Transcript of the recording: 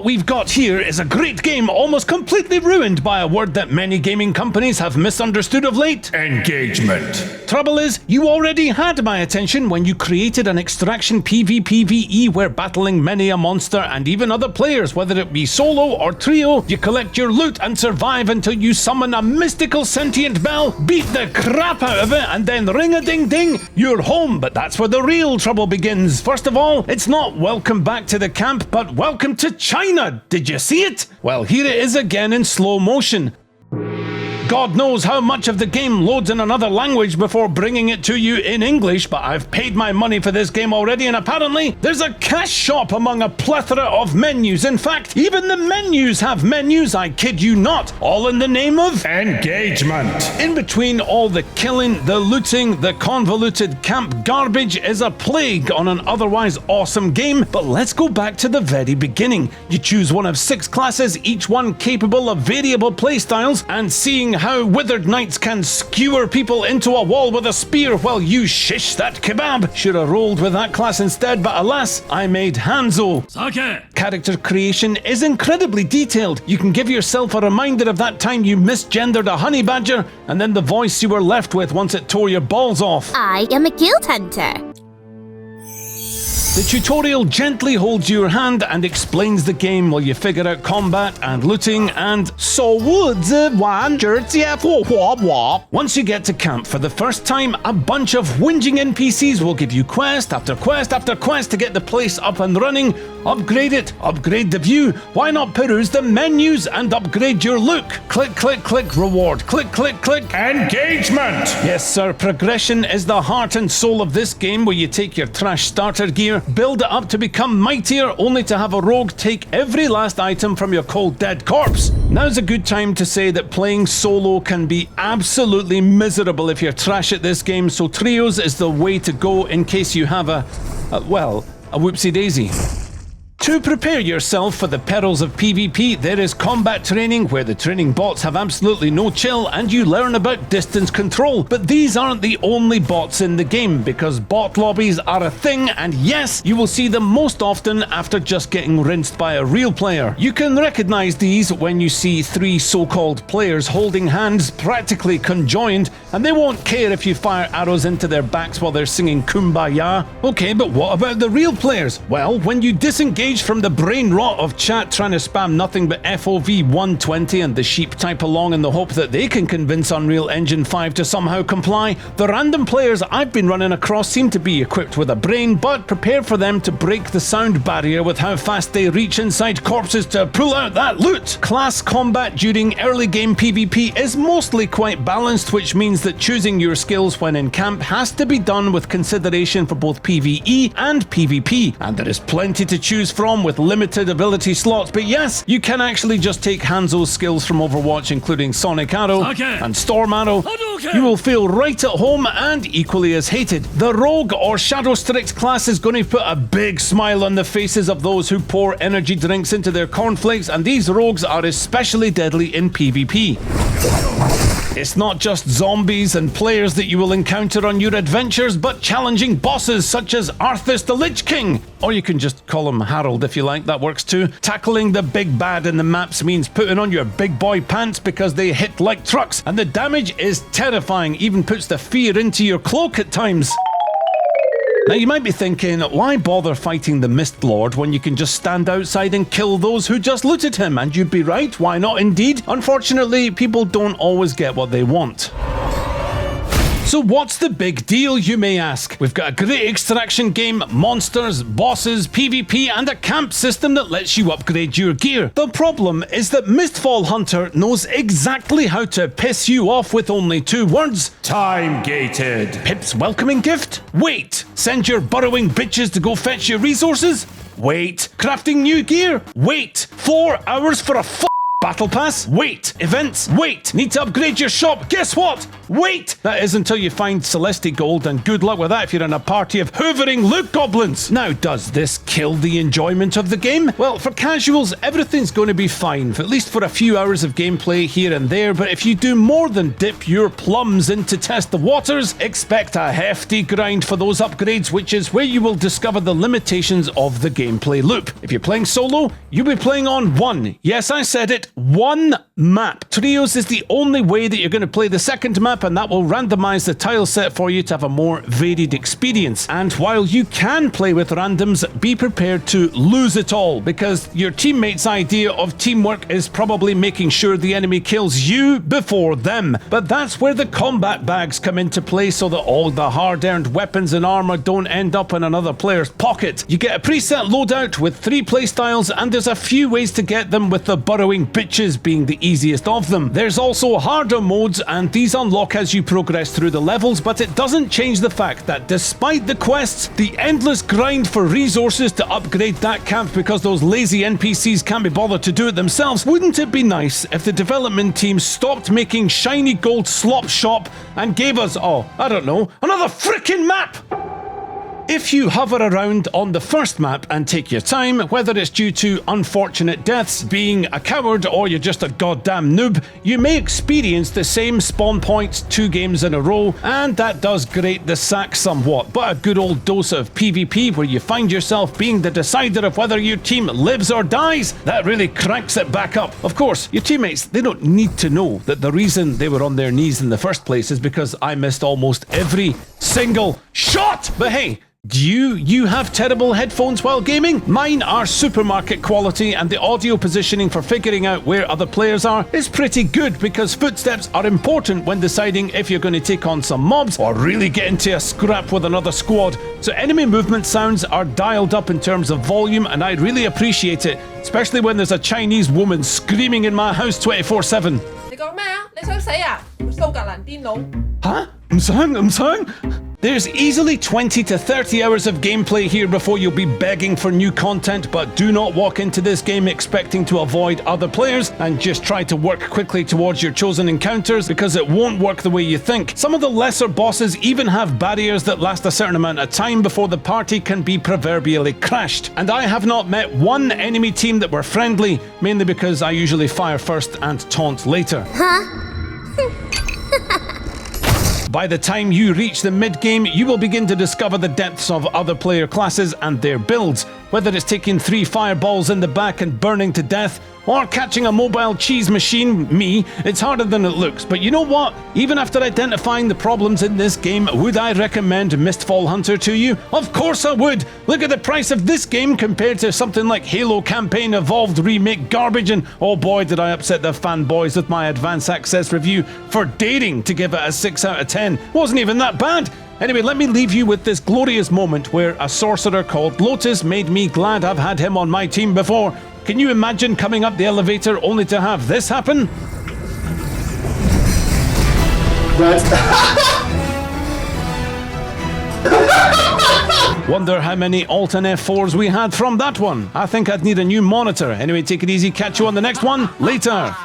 What we've got here is a great game almost completely ruined by a word that many gaming companies have misunderstood of late. Engagement. Trouble is, you already had my attention when you created an extraction PvPvE where battling many a monster and even other players, whether it be solo or trio, you collect your loot and survive until you summon a mystical sentient bell, beat the crap out of it, and then ring-a-ding-ding, you're home. But that's where the real trouble begins. First of all, it's not welcome back to the camp, but welcome to China. Did you see it? Well, here it is again in slow motion. God knows how much of the game loads in another language before bringing it to you in English, but I've paid my money for this game already, and apparently there's a cash shop among a plethora of menus. In fact, even the menus have menus, I kid you not, all in the name of engagement. In between all the killing, the looting, the convoluted camp garbage is a plague on an otherwise awesome game. But let's go back to the very beginning. You choose one of 6 classes, each one capable of variable playstyles, and seeing how withered knights can skewer people into a wall with a spear while you shish that kebab. Should have rolled with that class instead, but alas, I made Hanzo. Sake. Character creation is incredibly detailed. You can give yourself a reminder of that time you misgendered a honey badger, and then the voice you were left with once it tore your balls off. I am a guild hunter. The tutorial gently holds your hand and explains the game while you figure out combat and looting and once you get to camp for the first time, a bunch of whinging NPCs will give you quest after quest after quest to get the place up and running. Upgrade it, upgrade the view. Why not peruse the menus and upgrade your look? Click, click, click, reward. Click, click, click. Engagement! Yes, sir. Progression is the heart and soul of this game, where you take your trash starter gear, build it up to become mightier, only to have a rogue take every last item from your cold dead corpse. Now's a good time to say that playing solo can be absolutely miserable if you're trash at this game, so trios is the way to go in case you have a whoopsie daisy. To prepare yourself for the perils of PvP, there is combat training where the training bots have absolutely no chill and you learn about distance control. But these aren't the only bots in the game, because bot lobbies are a thing, and yes, you will see them most often after just getting rinsed by a real player. You can recognize these when you see 3 so-called players holding hands practically conjoined, and they won't care if you fire arrows into their backs while they're singing Kumbaya. Okay, but what about the real players? Well, when you disengage from the brain rot of chat trying to spam nothing but FOV 120 and the sheep type along in the hope that they can convince Unreal Engine 5 to somehow comply, the random players I've been running across seem to be equipped with a brain, but prepare for them to break the sound barrier with how fast they reach inside corpses to pull out that loot. Class combat during early game PvP is mostly quite balanced, which means that choosing your skills when in camp has to be done with consideration for both PvE and PvP, and there is plenty to choose from with limited ability slots. But yes, you can actually just take Hanzo's skills from Overwatch, including Sonic Arrow and Storm Arrow. You will feel right at home and equally as hated. The Rogue or Shadow Strix class is going to put a big smile on the faces of those who pour energy drinks into their cornflakes, and these rogues are especially deadly in PvP. It's not just zombies and players that you will encounter on your adventures, but challenging bosses such as Arthas the Lich King. Or you can just call him Harold if you like, that works too. Tackling the big bad in the maps means putting on your big boy pants because they hit like trucks, and the damage is terrifying, even puts the fear into your cloak at times. Now you might be thinking, why bother fighting the Mist Lord when you can just stand outside and kill those who just looted him? And you'd be right, why not indeed? Unfortunately, people don't always get what they want. So what's the big deal, you may ask? We've got a great extraction game, monsters, bosses, PvP, and a camp system that lets you upgrade your gear. The problem is that Mistfall Hunter knows exactly how to piss you off with only 2 words. Time-gated. Pip's welcoming gift? Wait. Send your burrowing bitches to go fetch your resources? Wait. Crafting new gear? Wait. 4 hours for a battle pass? Wait. Events? Wait. Need to upgrade your shop? Guess what? Wait! That is until you find Celesti Gold, and good luck with that if you're in a party of hoovering loot goblins. Now, does this kill the enjoyment of the game? Well, for casuals, everything's going to be fine, at least for a few hours of gameplay here and there, but if you do more than dip your plums in to test the waters, expect a hefty grind for those upgrades, which is where you will discover the limitations of the gameplay loop. If you're playing solo, you'll be playing on one, yes I said it, one map. Trios is the only way that you're going to play the second map, and that will randomize the tile set for you to have a more varied experience. And while you can play with randoms, be prepared to lose it all, because your teammate's idea of teamwork is probably making sure the enemy kills you before them. But that's where the combat bags come into play, so that all the hard-earned weapons and armor don't end up in another player's pocket. You get a preset loadout with 3 playstyles, and there's a few ways to get them, with the burrowing bitches being the easiest of them. There's also harder modes, and these unlock as you progress through the levels, but it doesn't change the fact that despite the quests, the endless grind for resources to upgrade that camp because those lazy NPCs can't be bothered to do it themselves, wouldn't it be nice if the development team stopped making shiny gold slop shop and gave us, oh, I don't know, another frickin' map? If you hover around on the first map and take your time, whether it's due to unfortunate deaths, being a coward, or you're just a goddamn noob, you may experience the same spawn points 2 games in a row, and that does grate the sack somewhat. But a good old dose of PvP where you find yourself being the decider of whether your team lives or dies, that really cranks it back up. Of course, your teammates, they don't need to know that the reason they were on their knees in the first place is because I missed almost every single shot! But hey, do you have terrible headphones while gaming? Mine are supermarket quality, and the audio positioning for figuring out where other players are is pretty good, because footsteps are important when deciding if you're going to take on some mobs or really get into a scrap with another squad. So enemy movement sounds are dialed up in terms of volume, and I really appreciate it, especially when there's a Chinese woman screaming in my house 24/7. 你講咩啊？你想死啊？蘇格蘭癲佬！ Huh? I'm saying? There's easily 20 to 30 hours of gameplay here before you'll be begging for new content, but do not walk into this game expecting to avoid other players and just try to work quickly towards your chosen encounters, because it won't work the way you think. Some of the lesser bosses even have barriers that last a certain amount of time before the party can be proverbially crashed. And I have not met one enemy team that were friendly, mainly because I usually fire first and taunt later. By the time you reach the mid-game, you will begin to discover the depths of other player classes and their builds, whether it's taking 3 fireballs in the back and burning to death, or catching a mobile cheese machine, me, it's harder than it looks. But you know what? Even after identifying the problems in this game, would I recommend Mistfall Hunter to you? Of course I would! Look at the price of this game compared to something like Halo Campaign Evolved Remake garbage, and oh boy did I upset the fanboys with my advance access review for daring to give it a 6 out of 10. Wasn't even that bad! Anyway, let me leave you with this glorious moment where a sorcerer called Lotus made me glad I've had him on my team before. Can you imagine coming up the elevator only to have this happen? Wonder how many Alt and F4s we had from that one. I think I'd need a new monitor. Anyway, take it easy. Catch you on the next one. Later.